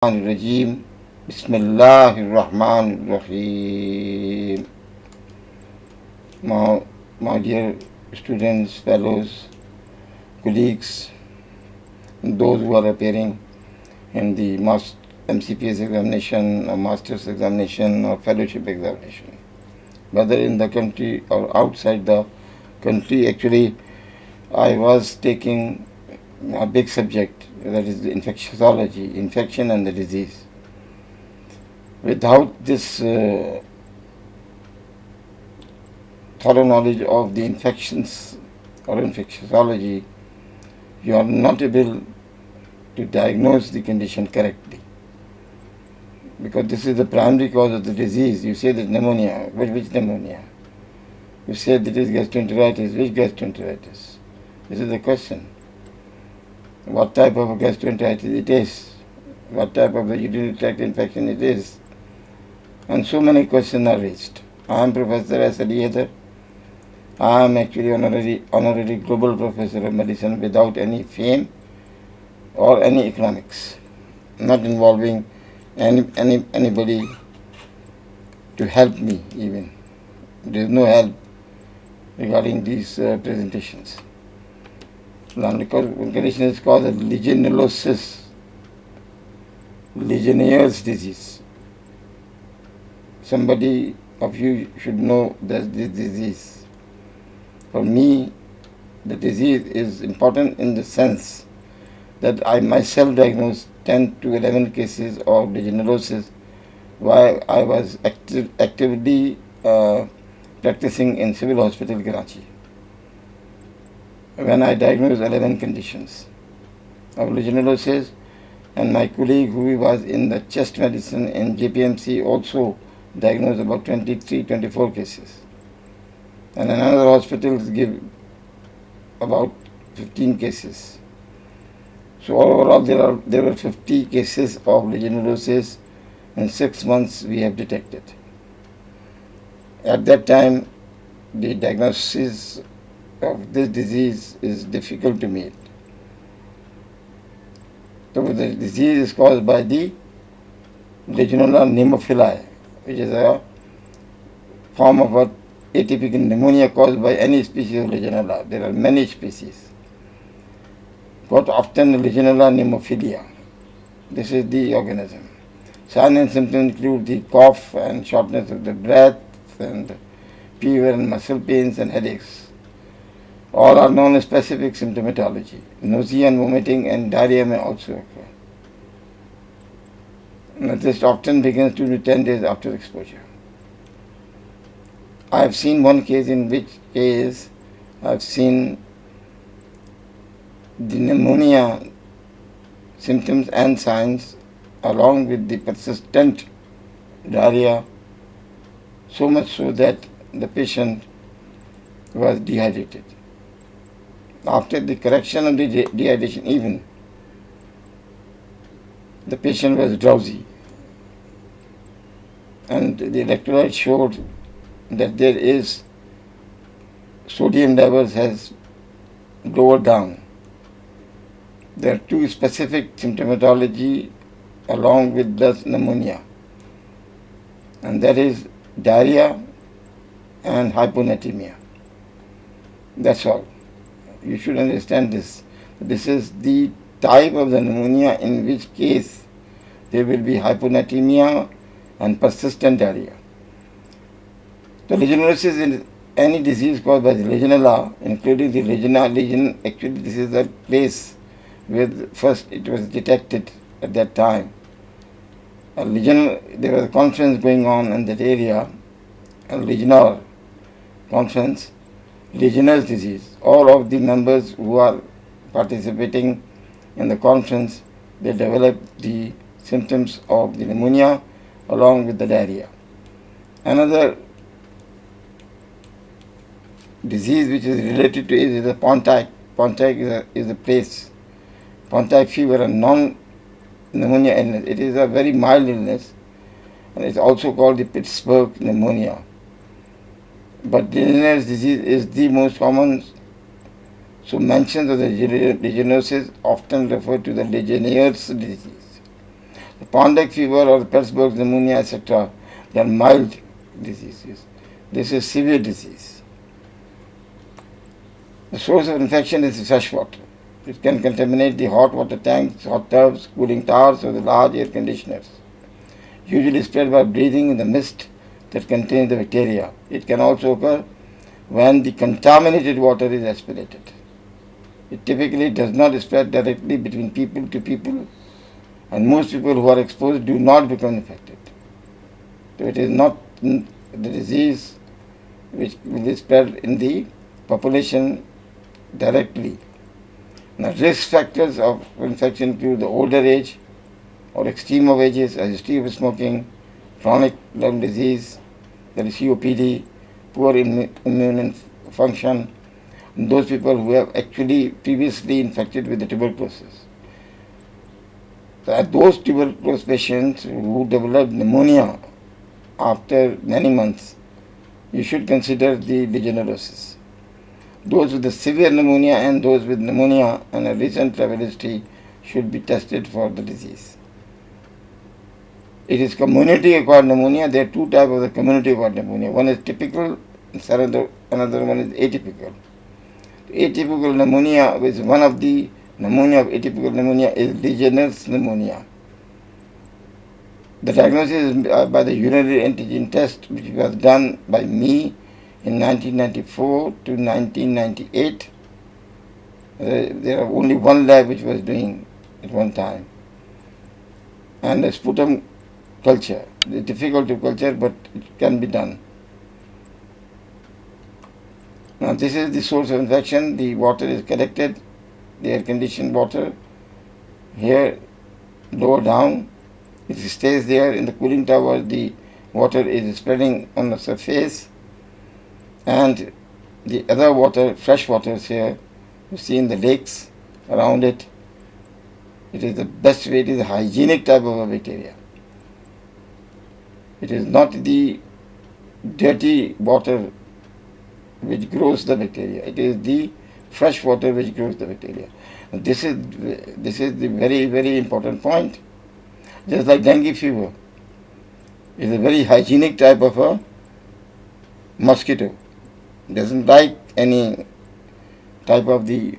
Rajim. Bismillahirrahmanirrahim. My dear students, fellows, colleagues, those who are appearing in the MCPS examination or master's examination or fellowship examination, whether in the country or outside the country. Actually, I was taking a big subject, that is the infectiology, infection and the disease. Without this thorough knowledge of the infections or infectiology, you are not able to diagnose the condition correctly. Because this is the primary cause of the disease. You say that pneumonia, which pneumonia? You say that it is gastroenteritis, which gastroenteritis? This is the question. What type of gastroenteritis it is? What type of the urinary tract infection it is? And so many questions are raised. I am Professor S. Ali Haider. I am actually honorary global professor of medicine without any fame or any economics, not involving anybody to help me even. There is no help regarding these presentations. Now, the condition is called Legionolosis, Legionnaires' disease. Somebody of you should know that this disease. For me, the disease is important in the sense that I myself diagnosed 10 to 11 cases of legionolosis while I was actively practicing in Civil Hospital, Karachi, when I diagnosed 11 conditions of legionolosis, and my colleague who was in the chest medicine in JPMC also diagnosed about 23-24 cases. And another hospital give about 15 cases. So overall there were 50 cases of legionolosis in 6 months we have detected. At that time, the diagnosis of this disease is difficult to make. So the disease is caused by the Legionella pneumophili, which is a form of a atypical pneumonia caused by any species of Legionella. There are many species. But often Legionella pneumophilia. This is the organism. Signs and symptoms include the cough and shortness of the breath and fever and muscle pains and headaches. All are non-specific symptomatology. Nausea and vomiting and diarrhea may also occur. And this often begins 2 to 10 days after exposure. I have seen one case in which case I have seen the pneumonia symptoms and signs along with the persistent diarrhea, so much so that the patient was dehydrated. After the correction of the dehydration even, the patient was drowsy and the electrolyte showed that there is sodium levels has lowered down. There are 2 specific symptomatology along with the pneumonia, and that is diarrhea and hyponatremia. That's all. You should understand this. This is the type of the pneumonia in which case there will be hyponatremia and persistent diarrhea. The legionolosis is any disease caused by the Legionella, including the legion. Actually, this is the place where first it was detected at that time. There was a conference going on in that area, a Legionnaires conference, Legionnaires disease. All of the members who are participating in the conference, they developed the symptoms of the pneumonia along with the diarrhea. Another disease which is related to it is the Pontiac. Pontiac is a place. Pontiac fever, a non-pneumonia illness. It is a very mild illness, and it's also called the Pittsburgh pneumonia. But Legionnaires' disease is the most common, so mentions of the legionosis often refer to the Legionnaires' disease. The Pondek fever or the Pittsburgh pneumonia, etc., they are mild diseases. This is severe disease. The source of infection is fresh water. It can contaminate the hot water tanks, hot tubs, cooling towers, or the large air conditioners. Usually spread by breathing in the mist that contains the bacteria. It can also occur when the contaminated water is aspirated. It typically does not spread directly between people to people, and most people who are exposed do not become infected. So it is not the disease which will spread in the population directly. Now, risk factors of infection include the older age or extreme of ages, a history of smoking, chronic lung disease, that is COPD, poor immune function, and those people who have actually previously infected with the tuberculosis. So those tuberculosis patients who develop pneumonia after many months, you should consider the Legionolosis. Those with the severe pneumonia and those with pneumonia and a recent travel history should be tested for the disease. It is community-acquired pneumonia. There are two types of the community-acquired pneumonia. One is typical, another one is atypical. Atypical pneumonia, which is one of the pneumonia of atypical pneumonia, is Legionnaires pneumonia. The diagnosis is by the urinary antigen test, which was done by me in 1994 to 1998. There are only one lab which was doing at one time. And a sputum culture. It's difficult to culture, but it can be done. Now this is the source of infection. The water is collected, the air-conditioned water. Here, lower down, it stays there in the cooling tower. The water is spreading on the surface, and the other water, fresh water is here. You see in the lakes around it. It is the best way. It is a hygienic type of a bacteria. It is not the dirty water which grows the bacteria. It is the fresh water which grows the bacteria. And this is the very, very important point. Just like dengue fever, it is a very hygienic type of a mosquito. It doesn't like any type of the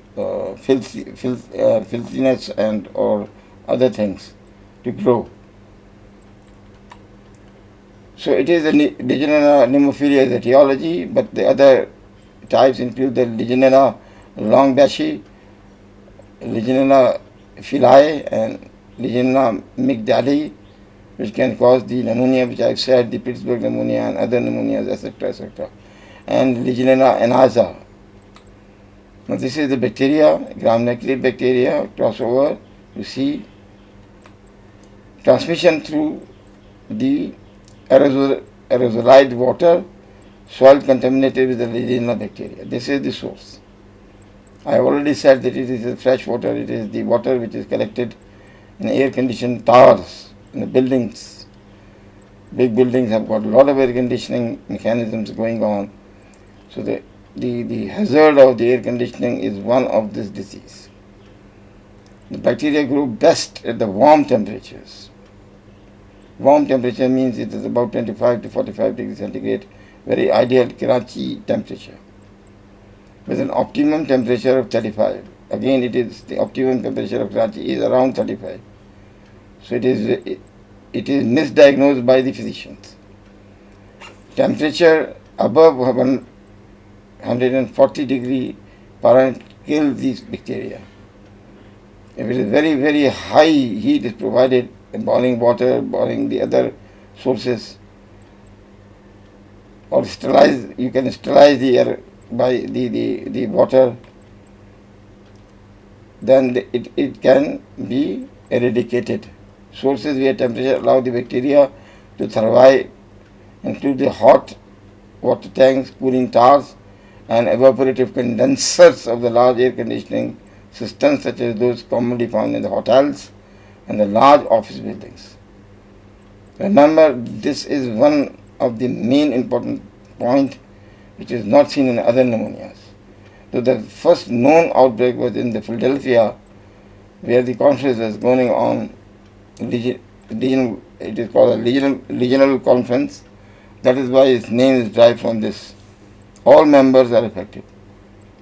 filthiness and or other things to grow. So it is the Legionella pneumophilia is etiology, but the other types include the Legionella longbashi, Legionella phyllae, and Legionella migdali, which can cause the pneumonia, which I have said, the Pittsburgh pneumonia and other pneumonias, etc., etc., and Legionella anasa. Now this is the bacteria, gram-negative bacteria, crossover. You see transmission through the aerosolized water, soil contaminated with the Legionella bacteria. This is the source. I have already said that it is fresh water. It is the water which is collected in air-conditioned towers in the buildings. Big buildings have got a lot of air conditioning mechanisms going on. So the hazard of the air conditioning is one of this disease. The bacteria grow best at the warm temperatures. Warm temperature means it is about 25 to 45 degrees centigrade, very ideal Karachi temperature, with an optimum temperature of 35. Again, it is the optimum temperature of Karachi is around 35. So it is misdiagnosed by the physicians. Temperature above 140 degree Fahrenheit kills these bacteria. If it is very, very high heat is provided, boiling water, boiling the other sources, or sterilize, you can sterilize the air by the water, then it can be eradicated. Sources where temperature allow the bacteria to survive include the hot water tanks, cooling towers, and evaporative condensers of the large air conditioning systems, such as those commonly found in the hotels and the large office buildings. Remember, this is one of the main important point which is not seen in other pneumonias. So the first known outbreak was in the Philadelphia, where the conference was going on, it is called a regional conference. That is why its name is derived from this. All members are affected.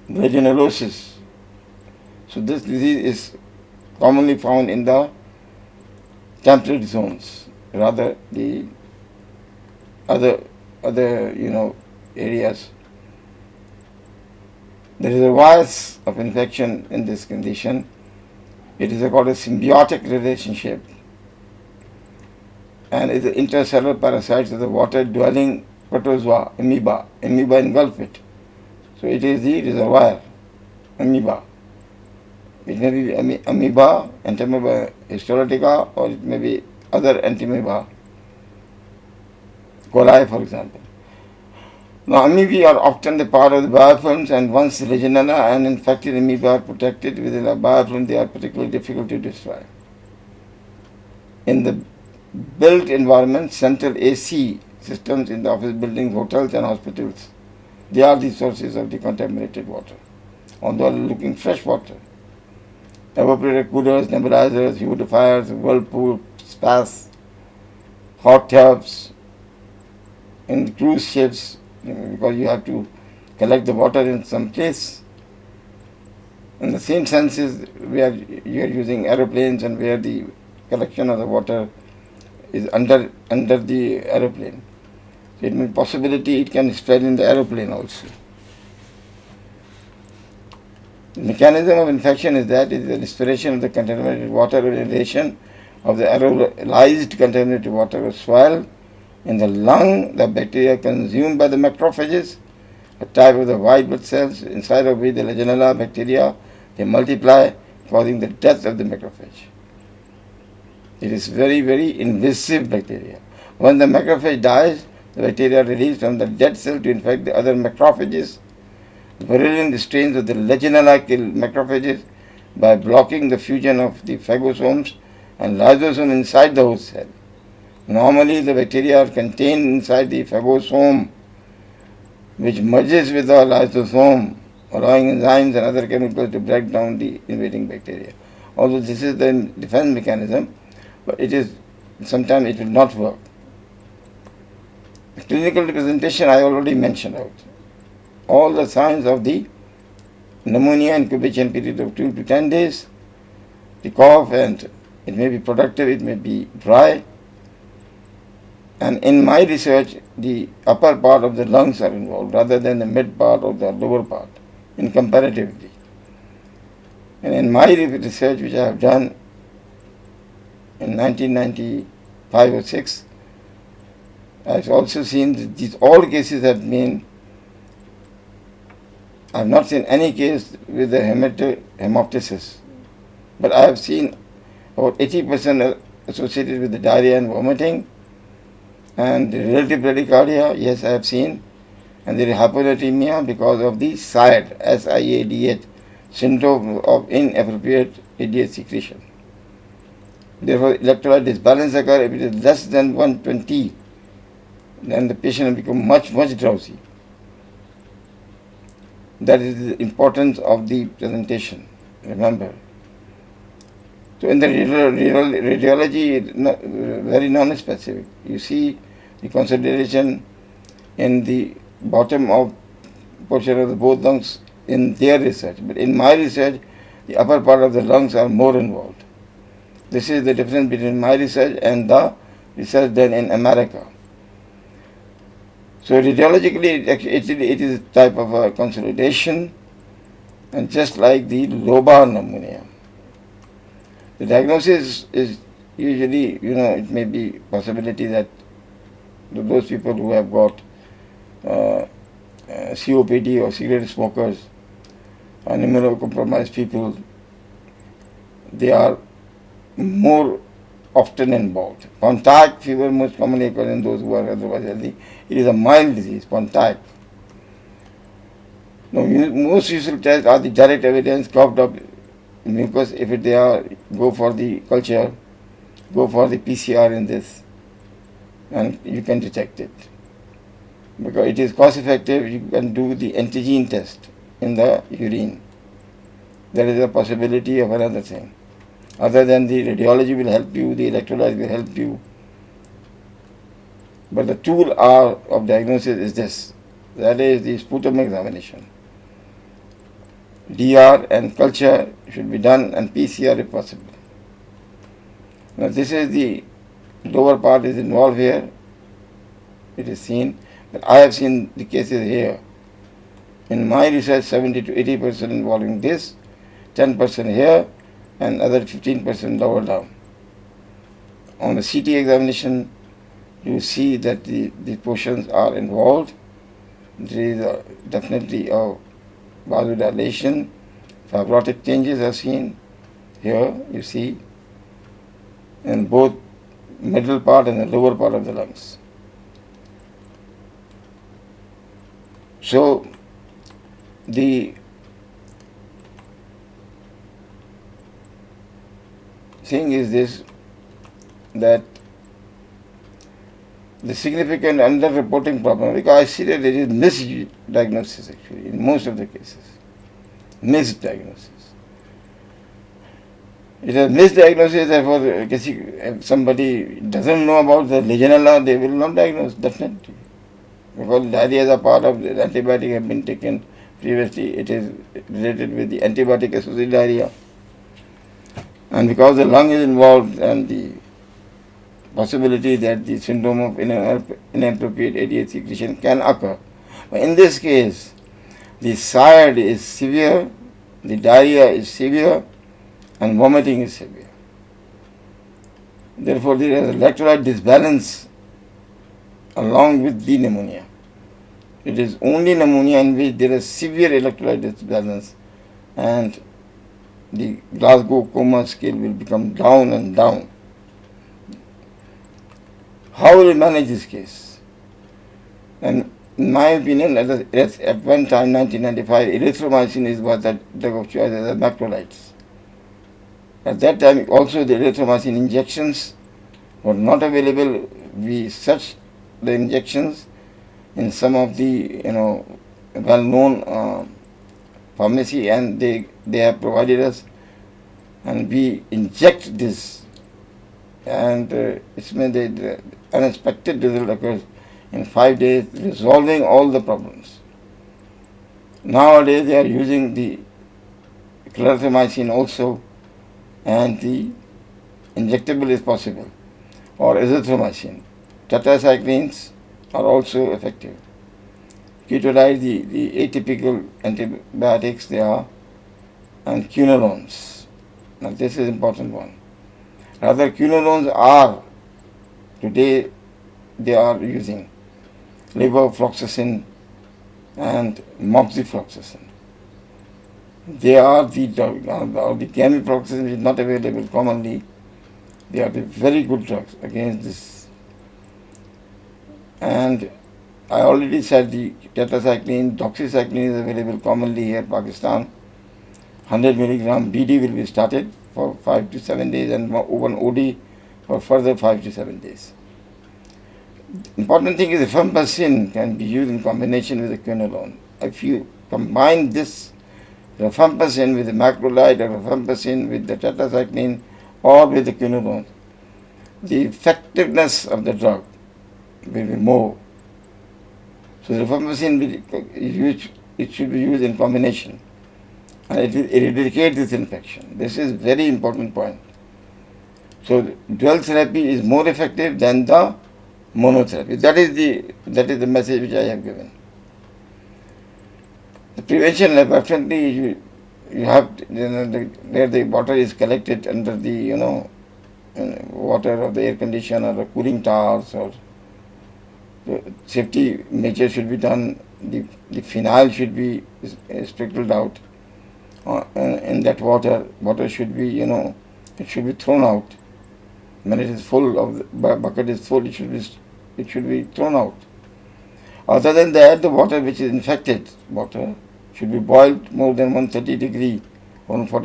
Legionolosis. So this disease is commonly found in the temperate zones, rather the other areas. There is a virus of infection in this condition. It is called a symbiotic relationship, and it is intercellular parasites of the water-dwelling protozoa, amoeba. Amoeba engulf it. So it is the reservoir, amoeba. It may be amoeba, entamoeba histolytica, or it may be other entamoeba, coli for example. Now, amoeba are often the part of the biofilms, and once Legionella and infected amoeba are protected within a biofilm, they are particularly difficult to destroy. In the built environment, central AC systems in the office buildings, hotels and hospitals, they are the sources of the contaminated water. Although looking fresh water, evaporator coolers, nebulizers, humidifiers, whirlpool, spas, hot tubs, in cruise ships, because you have to collect the water in some place. In the same sense is where you are using aeroplanes and where the collection of the water is under the aeroplane. So it means possibility it can spread in the aeroplane also. The mechanism of infection is that it is the respiration of the contaminated water or inhalation of the aerosolized contaminated water or soil. In the lung, the bacteria consumed by the macrophages, a type of the white blood cells, inside of which the Legionella bacteria, they multiply, causing the death of the macrophage. It is very, very invasive bacteria. When the macrophage dies, the bacteria are released from the dead cell to infect the other macrophages. Virulent strains of the Legionella kill macrophages by blocking the fusion of the phagosomes and lysosome inside the host cell. Normally, the bacteria are contained inside the phagosome, which merges with the lysosome, allowing enzymes and other chemicals to break down the invading bacteria. Although this is the defense mechanism, but sometimes it will not work. The clinical representation I already mentioned out. All the signs of the pneumonia incubation period of 2 to 10 days, the cough, and it may be productive, it may be dry. And in my research, the upper part of the lungs are involved rather than the mid part or the lower part, in comparatively. And in my research, which I have done in 1995 or 6, I've also seen that these all cases have been, I have not seen any case with the hemoptysis, but I have seen about 80% associated with the diarrhea and vomiting, and the relative bradycardia, yes, I have seen, and there is hyponatremia because of the SIAD, SIADH, syndrome of inappropriate ADH secretion. Therefore, electrolyte disbalance occurs if it is less than 120, then the patient will become much, much drowsy. That is the importance of the presentation, remember. So in the radiology, very non-specific. You see the consideration in the bottom of portion of the both lungs in their research. But in my research, the upper part of the lungs are more involved. This is the difference between my research and the research done in America. So radiologically, it is a type of a consolidation, and just like the lobar pneumonia. The diagnosis is usually, it may be possibility that those people who have got COPD or cigarette smokers and immunocompromised people, they are more often involved. Pontic fever most commonly occurs in those who are otherwise healthy. It is a mild disease, Pontic. Now, most usual tests are the direct evidence coughed up mucus. If they are, go for the culture, go for the PCR in this, and you can detect it. Because it is cost effective, you can do the antigen test in the urine. There is a possibility of another thing. Other than the radiology will help you, the electrolyte will help you. But the tool of diagnosis is this. That is the sputum examination. DR and culture should be done, and PCR if possible. Now this is the lower part is involved here. It is seen. But I have seen the cases here. In my research, 70 to 80% involving this, 10% here, and other 15% lower down. On the CT examination, you see that the portions are involved. There is definitely a vasodilation, fibrotic changes are seen. Here you see in both middle part and the lower part of the lungs. So the thing is this, that the significant underreporting problem, because I see that there is misdiagnosis actually in most of the cases. Misdiagnosis. It is misdiagnosis, therefore, if somebody doesn't know about the Legionella, they will not diagnose, definitely. Because diarrhea is a part of the antibiotic have been taken previously, it is related with the antibiotic associated diarrhea. And because the lung is involved and the possibility that the syndrome of inappropriate ADH secretion can occur. But in this case, the SIAD is severe, the diarrhea is severe, and vomiting is severe. Therefore, there is electrolyte disbalance along with the pneumonia. It is only pneumonia in which there is severe electrolyte disbalance, and the Glasgow coma scale will become down and down. How will we manage this case? And in my opinion, at one time, 1995, erythromycin was the drug of choice as a macrolides. At that time, also the erythromycin injections were not available. We searched the injections in some of the well-known pharmacy, and they have provided us, and we inject this, and it's made the unexpected result occurs in 5 days, resolving all the problems. Nowadays they are using the clarithromycin also, and the injectable is possible, or azithromycin. Tetracyclines are also effective. Ketoride, the atypical antibiotics they are, and quinolones. Now this is important one. Rather, quinolones are, today they are using levofloxacin and moxifloxacin. They are the gamifloxacin, which is not available commonly. They are the very good drugs against this. And I already said the tetracycline, doxycycline is available commonly here in Pakistan. 100 milligram BD will be started for 5 to 7 days, and one OD for further 5 to 7 days. Important thing is rifampicin can be used in combination with the quinolone. If you combine this rifampicin with the macrolide or rifampicin with the tetracycline or with the quinolone, the effectiveness of the drug will be more. So rifampicin it should be used in combination, and it will eradicate this infection. This is very important point. So dual therapy is more effective than the monotherapy. That is the message which I have given. The prevention lab, definitely you have where the water is collected under the water of the air conditioner or the cooling towers, or the safety measures should be done. The phenyl should be sprinkled out in that water. Water should be it should be thrown out. When it is full, of the bucket is full, it should be thrown out. Other than that, the water which is infected water should be boiled more than 140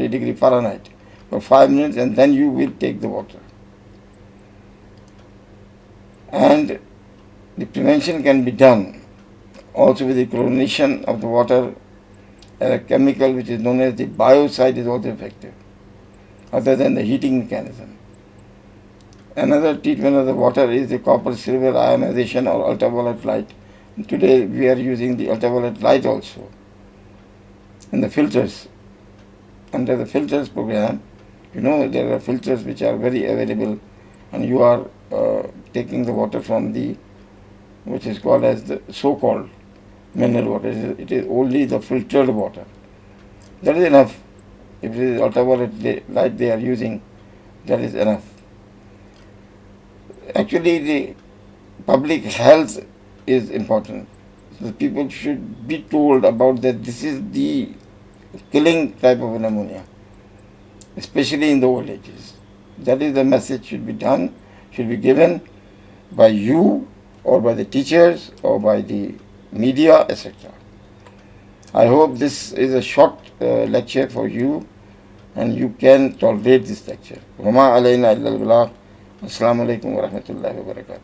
degree Fahrenheit for 5 minutes, and then you will take the water. And the prevention can be done also with the chlorination of the water, and a chemical which is known as the biocide is also effective. other than the heating mechanism. Another treatment of the water is the copper silver ionization or ultraviolet light. Today we are using the ultraviolet light also. And the filters. Under the filters program, there are filters which are very available, and you are taking the water from the, which is called as the so-called mineral water. It is only the filtered water. That is enough. If it is ultraviolet light they are using, that is enough. Actually, the public health is important. So people should be told about that this is the killing type of pneumonia, especially in the old ages. That is the message should be done, should be given by you or by the teachers or by the media, etc. I hope this is a short lecture for you and you can tolerate this lecture. وما علينا إلا البلاغ. السلام عليكم ورحمة الله وبركاته.